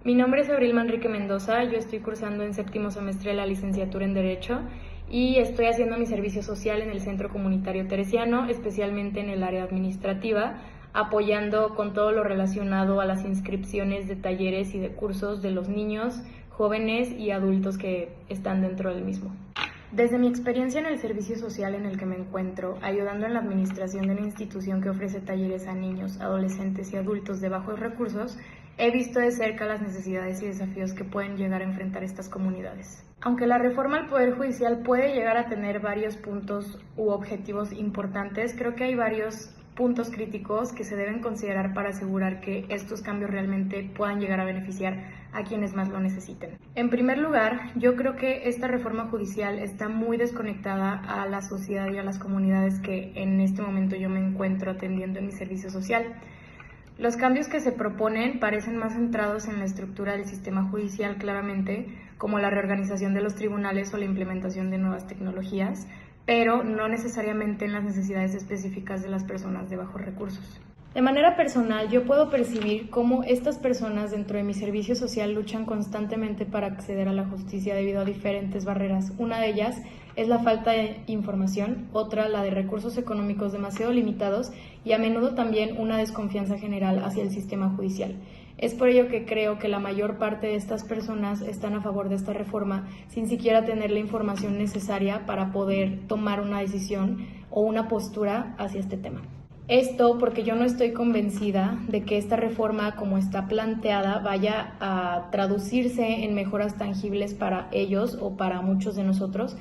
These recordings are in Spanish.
Mi nombre es Abril Manrique Mendoza, yo estoy cursando en séptimo semestre de la licenciatura en Derecho y estoy haciendo mi servicio social en el Centro Comunitario Teresiano, especialmente en el área administrativa, apoyando con todo lo relacionado a las inscripciones de talleres y de cursos de los niños, jóvenes y adultos que están dentro del mismo. Desde mi experiencia en el servicio social en el que me encuentro, ayudando en la administración de una institución que ofrece talleres a niños, adolescentes y adultos de bajos recursos, he visto de cerca las necesidades y desafíos que pueden llegar a enfrentar estas comunidades. Aunque la reforma al Poder Judicial puede llegar a tener varios puntos u objetivos importantes, creo que hay varios puntos críticos que se deben considerar para asegurar que estos cambios realmente puedan llegar a beneficiar a quienes más lo necesiten. En primer lugar, yo creo que esta reforma judicial está muy desconectada a la sociedad y a las comunidades que en este momento yo me encuentro atendiendo en mi servicio social. Los cambios que se proponen parecen más centrados en la estructura del sistema judicial claramente, como la reorganización de los tribunales o la implementación de nuevas tecnologías, pero no necesariamente en las necesidades específicas de las personas de bajos recursos. De manera personal, yo puedo percibir cómo estas personas dentro de mi servicio social luchan constantemente para acceder a la justicia debido a diferentes barreras. Una de ellas es la falta de información, otra la de recursos económicos demasiado limitados y a menudo también una desconfianza general hacia el sistema judicial. Es por ello que creo que la mayor parte de estas personas están a favor de esta reforma sin siquiera tener la información necesaria para poder tomar una decisión o una postura hacia este tema. Esto porque yo no estoy convencida de que esta reforma, como está planteada, vaya a traducirse en mejoras tangibles para ellos o para muchos de nosotros,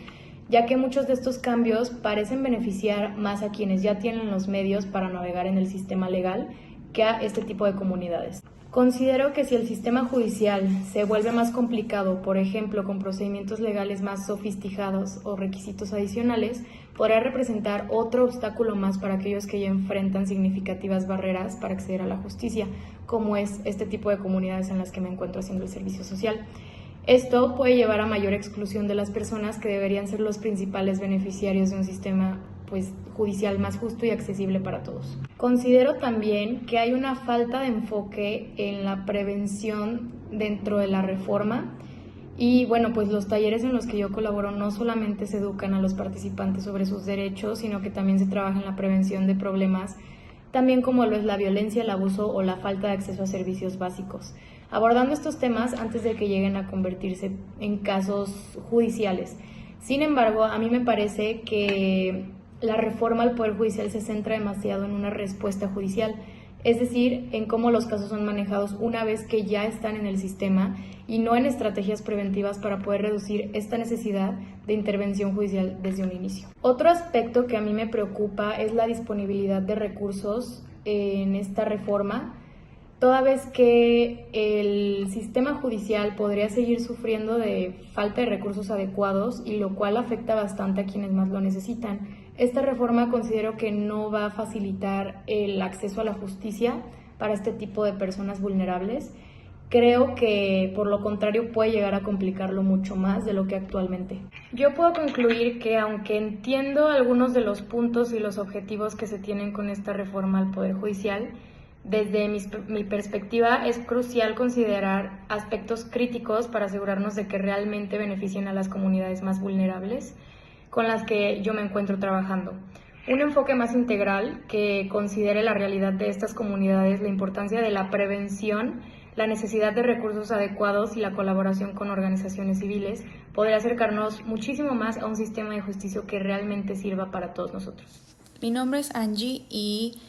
ya que muchos de estos cambios parecen beneficiar más a quienes ya tienen los medios para navegar en el sistema legal que a este tipo de comunidades. Considero que si el sistema judicial se vuelve más complicado, por ejemplo, con procedimientos legales más sofisticados o requisitos adicionales, podrá representar otro obstáculo más para aquellos que ya enfrentan significativas barreras para acceder a la justicia, como es este tipo de comunidades en las que me encuentro haciendo el servicio social. Esto puede llevar a mayor exclusión de las personas que deberían ser los principales beneficiarios de un sistema judicial más justo y accesible para todos. Considero también que hay una falta de enfoque en la prevención dentro de la reforma y los talleres en los que yo colaboro no solamente se educan a los participantes sobre sus derechos, sino que también se trabaja en la prevención de problemas, también como lo es la violencia, el abuso o la falta de acceso a servicios básicos, abordando estos temas antes de que lleguen a convertirse en casos judiciales. Sin embargo, a mí me parece que la reforma al Poder Judicial se centra demasiado en una respuesta judicial, es decir, en cómo los casos son manejados una vez que ya están en el sistema y no en estrategias preventivas para poder reducir esta necesidad de intervención judicial desde un inicio. Otro aspecto que a mí me preocupa es la disponibilidad de recursos en esta reforma, toda vez que el sistema judicial podría seguir sufriendo de falta de recursos adecuados y lo cual afecta bastante a quienes más lo necesitan. Esta reforma considero que no va a facilitar el acceso a la justicia para este tipo de personas vulnerables. Creo que por lo contrario puede llegar a complicarlo mucho más de lo que actualmente. Yo puedo concluir que aunque entiendo algunos de los puntos y los objetivos que se tienen con esta reforma al Poder Judicial, desde mi perspectiva es crucial considerar aspectos críticos para asegurarnos de que realmente beneficien a las comunidades más vulnerables con las que yo me encuentro trabajando. Un enfoque más integral que considere la realidad de estas comunidades, la importancia de la prevención, la necesidad de recursos adecuados y la colaboración con organizaciones civiles podría acercarnos muchísimo más a un sistema de justicia que realmente sirva para todos nosotros. Mi nombre es Angie y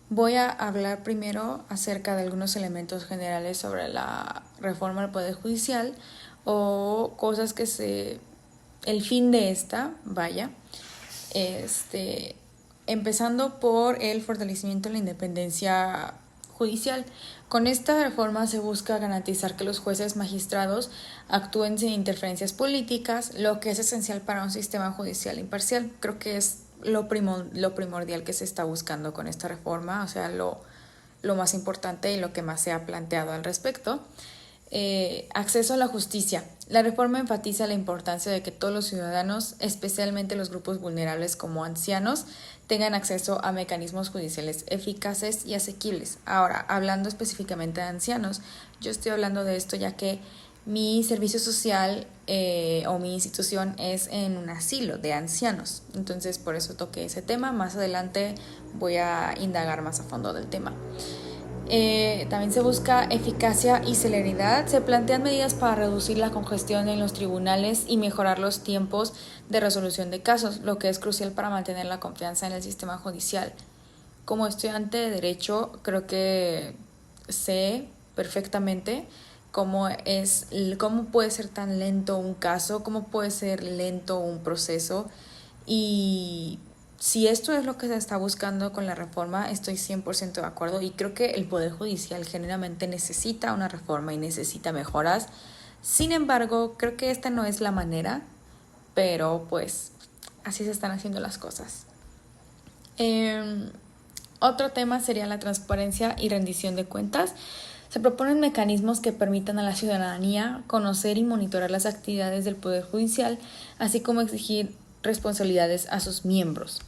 voy a hablar primero acerca de algunos elementos generales sobre la reforma al Poder Judicial o cosas que el fin de esta, empezando por el fortalecimiento de la independencia judicial. Con esta reforma se busca garantizar que los jueces magistrados actúen sin interferencias políticas, lo que es esencial para un sistema judicial imparcial. Creo que es lo primordial que se está buscando con esta reforma, o sea, lo más importante y lo que más se ha planteado al respecto. acceso a la justicia. La reforma enfatiza la importancia de que todos los ciudadanos, especialmente los grupos vulnerables como ancianos, tengan acceso a mecanismos judiciales eficaces y asequibles. Ahora, hablando específicamente de ancianos, yo estoy hablando de esto ya que mi servicio social o mi institución es en un asilo de ancianos. Entonces, por eso toqué ese tema. Más adelante voy a indagar más a fondo del tema. También se busca eficacia y celeridad. Se plantean medidas para reducir la congestión en los tribunales y mejorar los tiempos de resolución de casos, lo que es crucial para mantener la confianza en el sistema judicial. Como estudiante de Derecho, creo que sé perfectamente cómo puede ser tan lento un caso, cómo puede ser lento un proceso, y si esto es lo que se está buscando con la reforma, estoy 100% de acuerdo, y creo que el Poder Judicial generalmente necesita una reforma y necesita mejoras. Sin embargo, creo que esta no es la manera, pero pues así se están haciendo las cosas. Otro tema sería la transparencia y rendición de cuentas. Se proponen mecanismos que permitan a la ciudadanía conocer y monitorar las actividades del Poder Judicial, así como exigir responsabilidades a sus miembros.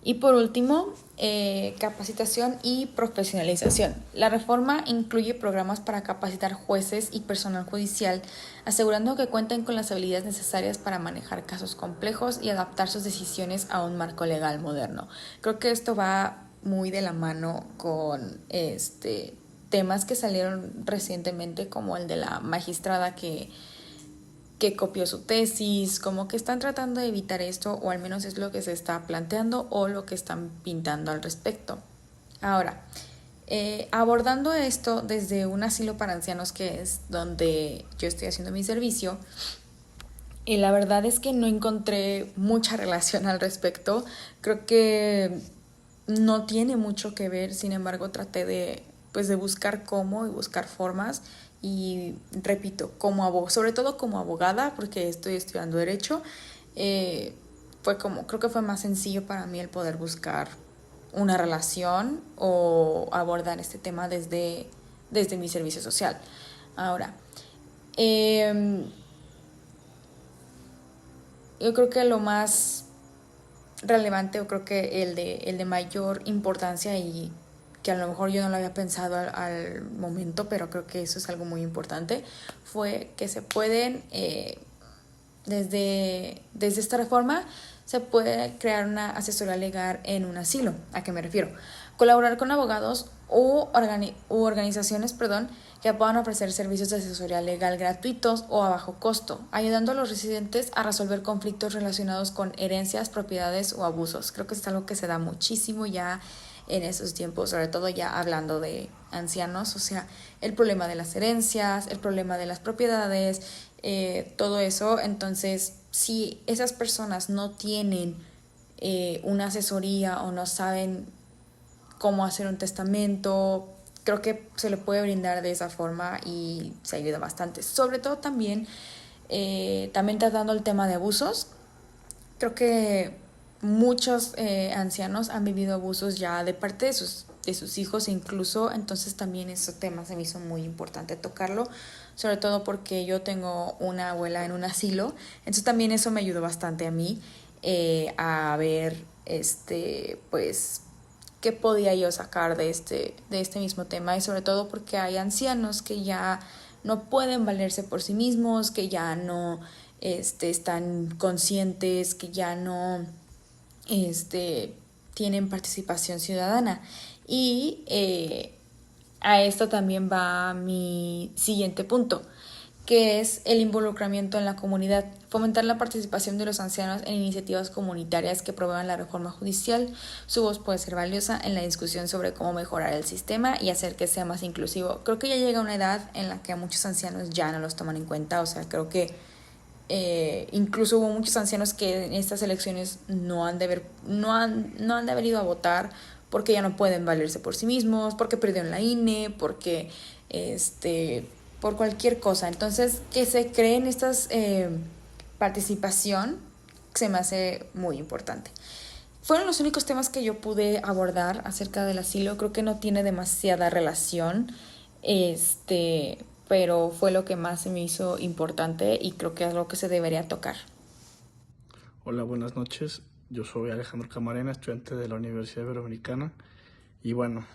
Y por último, capacitación y profesionalización. La reforma incluye programas para capacitar jueces y personal judicial, asegurando que cuenten con las habilidades necesarias para manejar casos complejos y adaptar sus decisiones a un marco legal moderno. Creo que esto va muy de la mano con temas que salieron recientemente, como el de la magistrada que copió su tesis. Como que están tratando de evitar esto, o al menos es lo que se está planteando o lo que están pintando al respecto. Ahora, abordando esto desde un asilo para ancianos, que es donde yo estoy haciendo mi servicio, la verdad es que no encontré mucha relación al respecto. Creo que no tiene mucho que ver. Sin embargo, traté de buscar cómo y buscar formas. Y repito, sobre todo como abogada, porque estoy estudiando Derecho, creo que fue más sencillo para mí el poder buscar una relación o abordar este tema desde mi servicio social. Ahora, yo creo que lo más relevante, o creo que el de mayor importancia, y que a lo mejor yo no lo había pensado al momento, pero creo que eso es algo muy importante, fue que se pueden, desde esta reforma, se puede crear una asesoría legal en un asilo. ¿A qué me refiero? Colaborar con abogados u organizaciones que puedan ofrecer servicios de asesoría legal gratuitos o a bajo costo, ayudando a los residentes a resolver conflictos relacionados con herencias, propiedades o abusos. Creo que es algo que se da muchísimo ya en esos tiempos, sobre todo ya hablando de ancianos. O sea, el problema de las herencias, el problema de las propiedades, todo eso. Entonces, si esas personas no tienen una asesoría o no saben cómo hacer un testamento, creo que se le puede brindar de esa forma y se ayuda bastante. Sobre todo también tratando el tema de abusos. Creo que muchos ancianos han vivido abusos ya de parte de sus hijos incluso. Entonces también ese tema se me hizo muy importante tocarlo, sobre todo porque yo tengo una abuela en un asilo. Entonces también eso me ayudó bastante a mí a ver qué podía yo sacar de este mismo tema, y sobre todo porque hay ancianos que ya no pueden valerse por sí mismos, que ya no están conscientes, que ya no tienen participación ciudadana. Y a esto también va mi siguiente punto, que es el involucramiento en la comunidad. Fomentar la participación de los ancianos en iniciativas comunitarias que promuevan la reforma judicial. Su voz puede ser valiosa en la discusión sobre cómo mejorar el sistema y hacer que sea más inclusivo. Creo que ya llega una edad en la que a muchos ancianos ya no los toman en cuenta. O sea, creo que incluso hubo muchos ancianos que en estas elecciones no han de haber ido a votar, porque ya no pueden valerse por sí mismos, porque perdieron la INE, porque por cualquier cosa. Entonces, que se creen estas participación se me hace muy importante. Fueron los únicos temas que yo pude abordar acerca del asilo. Creo que no tiene demasiada relación. pero fue lo que más se me hizo importante y creo que es lo que se debería tocar. Hola, buenas noches. Yo soy Alejandro Camarena, estudiante de la Universidad Iberoamericana. Y bueno,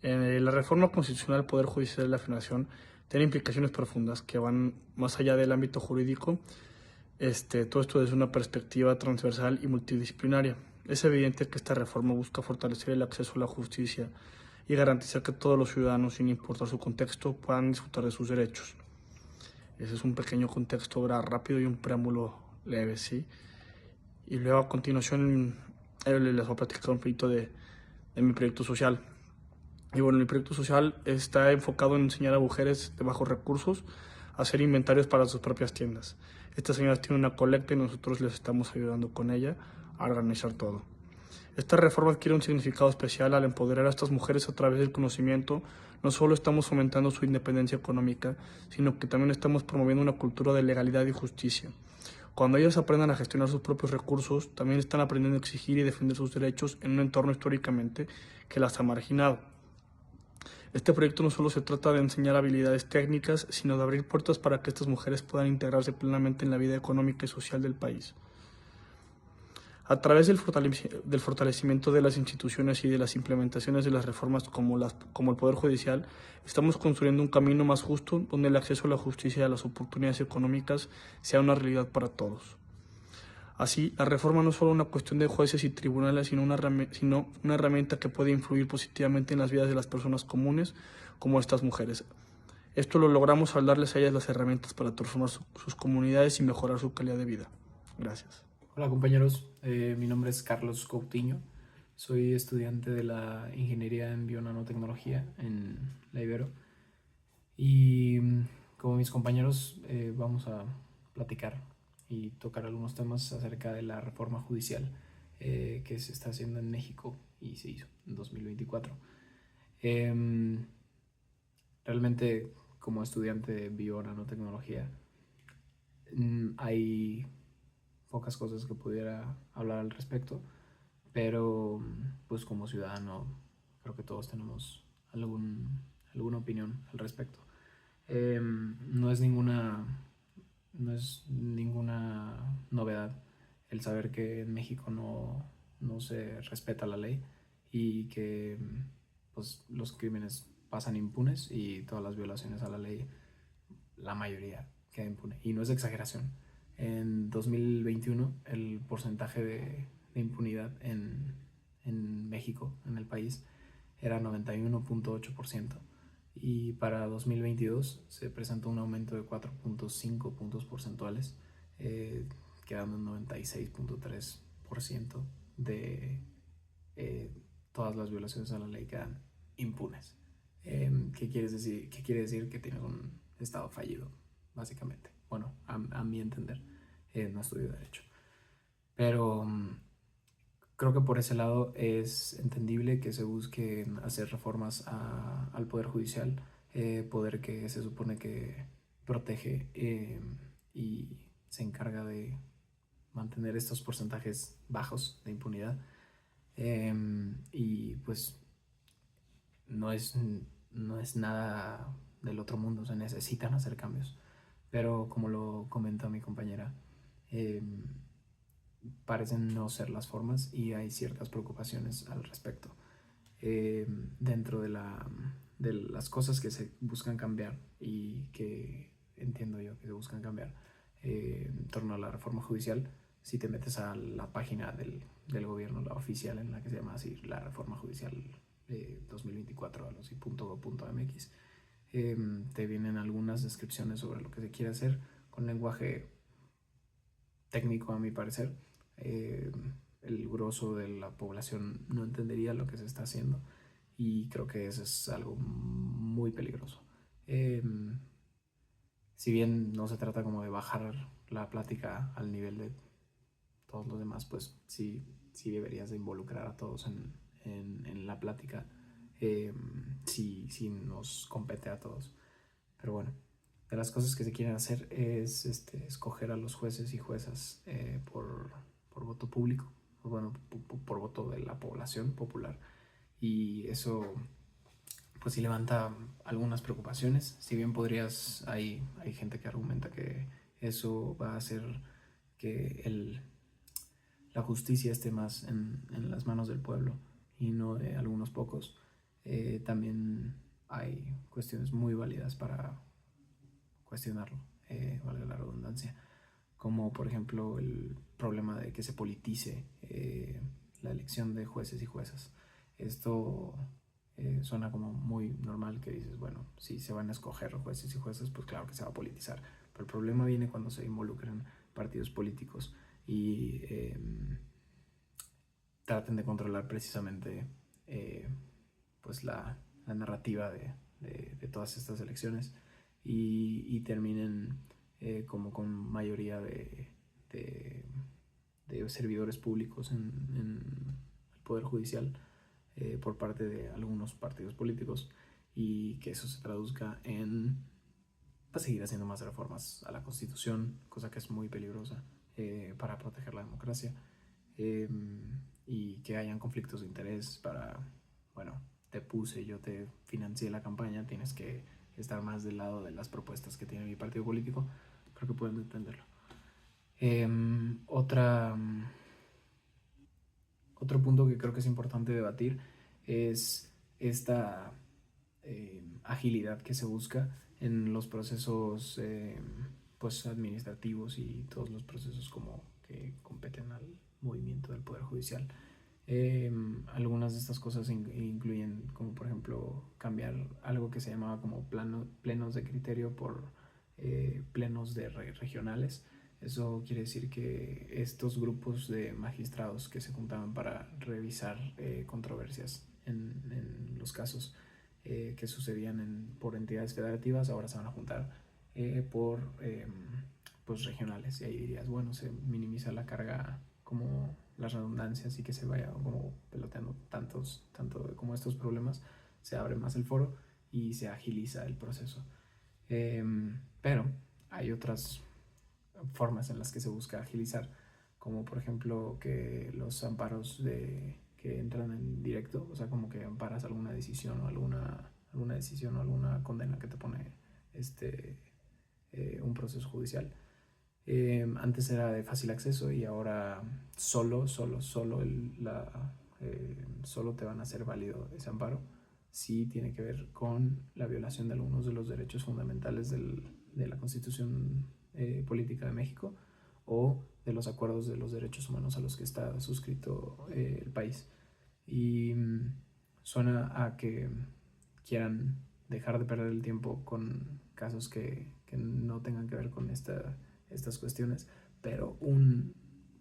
la reforma constitucional del Poder Judicial de la Federación tiene implicaciones profundas que van más allá del ámbito jurídico. Todo esto desde una perspectiva transversal y multidisciplinaria. Es evidente que esta reforma busca fortalecer el acceso a la justicia y garantizar que todos los ciudadanos, sin importar su contexto, puedan disfrutar de sus derechos. Ese es un pequeño contexto rápido y un preámbulo leve, ¿sí? Y luego a continuación les voy a platicar un poquito de mi proyecto social. Y bueno, mi proyecto social está enfocado en enseñar a mujeres de bajos recursos a hacer inventarios para sus propias tiendas. Estas señoras tienen una colecta y nosotros les estamos ayudando con ella a organizar todo. Esta reforma adquiere un significado especial al empoderar a estas mujeres a través del conocimiento. No solo estamos fomentando su independencia económica, sino que también estamos promoviendo una cultura de legalidad y justicia. Cuando ellas aprendan a gestionar sus propios recursos, también están aprendiendo a exigir y defender sus derechos en un entorno históricamente que las ha marginado. Este proyecto no solo se trata de enseñar habilidades técnicas, sino de abrir puertas para que estas mujeres puedan integrarse plenamente en la vida económica y social del país. A través del fortalecimiento de las instituciones y de las implementaciones de las reformas como el Poder Judicial, estamos construyendo un camino más justo donde el acceso a la justicia y a las oportunidades económicas sea una realidad para todos. Así, la reforma no es solo una cuestión de jueces y tribunales, sino una herramienta que puede influir positivamente en las vidas de las personas comunes, como estas mujeres. Esto lo logramos al darles a ellas las herramientas para transformar sus comunidades y mejorar su calidad de vida. Gracias. Hola compañeros, mi nombre es Carlos Coutinho, soy estudiante de la Ingeniería en Bionanotecnología en la Ibero y como mis compañeros vamos a platicar y tocar algunos temas acerca de la reforma judicial que se está haciendo en México y se hizo en 2024. Realmente como estudiante de bionanotecnología hay pocas cosas que pudiera hablar al respecto, pero pues como ciudadano creo que todos tenemos alguna opinión al respecto. No es ninguna novedad el saber que en México no se respeta la ley y que pues, los crímenes pasan impunes y todas las violaciones a la ley, la mayoría queda impune. Y no es exageración. En 2021 el porcentaje de impunidad en México, en el país, era 91.8%. Y para 2022 se presentó un aumento de 4.5 puntos porcentuales, quedando en 96.3% de todas las violaciones a la ley quedan impunes. ¿Qué quiere decir? Que tienes un estado fallido, básicamente. Bueno, a mi entender, no estudio Derecho. Pero creo que por ese lado es entendible que se busquen hacer reformas al Poder Judicial, poder que se supone que protege y se encarga de mantener estos porcentajes bajos de impunidad. Y pues no es nada del otro mundo, se necesitan hacer cambios. Pero como lo comentó mi compañera, parecen no ser las formas y hay ciertas preocupaciones al respecto. Dentro de las cosas que se buscan cambiar y que entiendo yo que se buscan cambiar en torno a la reforma judicial, si te metes a la página del gobierno, la oficial, en la que se llama así, la reforma judicial 2024, .go.mx, te vienen algunas descripciones sobre lo que se quiere hacer con lenguaje técnico, a mi parecer. El grosso de la población no entendería lo que se está haciendo y creo que eso es algo muy peligroso. Si bien no se trata como de bajar la plática al nivel de todos los demás, pues sí deberías de involucrar a todos en la plática, si nos compete a todos. Pero bueno, de las cosas que se quieren hacer es escoger a los jueces y juezas por voto público, por voto de la población popular, y eso pues sí levanta algunas preocupaciones. Si bien hay gente que argumenta que eso va a hacer que la justicia esté más en las manos del pueblo y no de algunos pocos, también hay cuestiones muy válidas para cuestionarlo, valga la redundancia, como por ejemplo el problema de que se politice la elección de jueces y juezas. Esto suena como muy normal, que dices, bueno, si se van a escoger jueces y juezas, pues claro que se va a politizar, pero el problema viene cuando se involucran partidos políticos y traten de controlar precisamente pues la narrativa de todas estas elecciones y terminen como con mayoría de servidores públicos en el Poder Judicial por parte de algunos partidos políticos, y que eso se traduzca en seguir haciendo más reformas a la Constitución, cosa que es muy peligrosa para proteger la democracia, y que hayan conflictos de interés para, bueno, yo te financié la campaña, tienes que estar más del lado de las propuestas que tiene mi partido político. Creo que pueden entenderlo. Otro punto que creo que es importante debatir es esta agilidad que se busca en los procesos pues administrativos y todos los procesos como que competen al movimiento del Poder Judicial. Algunas de estas cosas incluyen, como por ejemplo, cambiar algo que se llamaba como plenos de criterio por plenos de regionales. Eso quiere decir que estos grupos de magistrados que se juntaban para revisar controversias en los casos que sucedían por entidades federativas, ahora se van a juntar por pues regionales, y ahí dirías, bueno, se minimiza la carga, como las redundancias, y que se vaya como peloteando tanto como estos problemas, se abre más el foro y se agiliza el proceso. Pero hay otras formas en las que se busca agilizar, como por ejemplo que los amparos que entran en directo, o sea, como que amparas alguna decisión o alguna condena que te pone un proceso judicial. Antes era de fácil acceso y ahora solo te van a hacer válido ese amparo si tiene que ver con la violación de algunos de los derechos fundamentales de la Constitución Política de México o de los acuerdos de los derechos humanos a los que está suscrito el país. Y suena a que quieran dejar de perder el tiempo con casos que no tengan que ver con estas cuestiones, pero un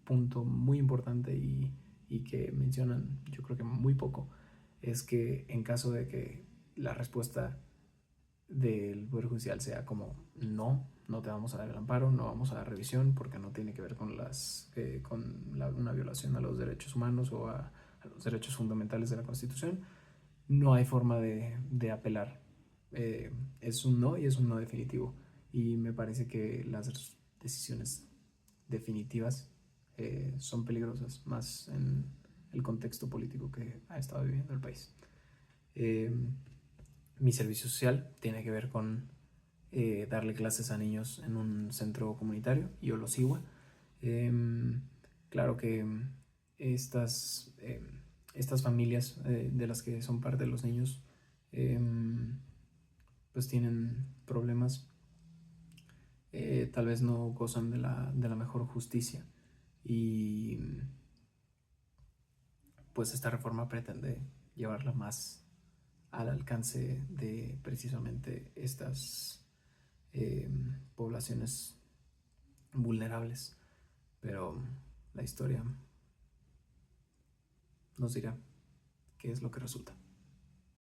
punto muy importante y que mencionan, yo creo que muy poco, es que en caso de que la respuesta del Poder Judicial sea como no te vamos a dar el amparo, no vamos a dar revisión porque no tiene que ver con una violación a los derechos humanos o a los derechos fundamentales de la Constitución, no hay forma de apelar. Es un no, y es un no definitivo, y me parece que las decisiones definitivas son peligrosas, más en el contexto político que ha estado viviendo el país. Mi servicio social tiene que ver con darle clases a niños en un centro comunitario, Yolosihua. Claro que estas familias de las que son parte de los niños pues tienen problemas, tal vez no gozan de la mejor justicia, y pues esta reforma pretende llevarla más al alcance de precisamente estas poblaciones vulnerables, pero la historia nos dirá qué es lo que resulta.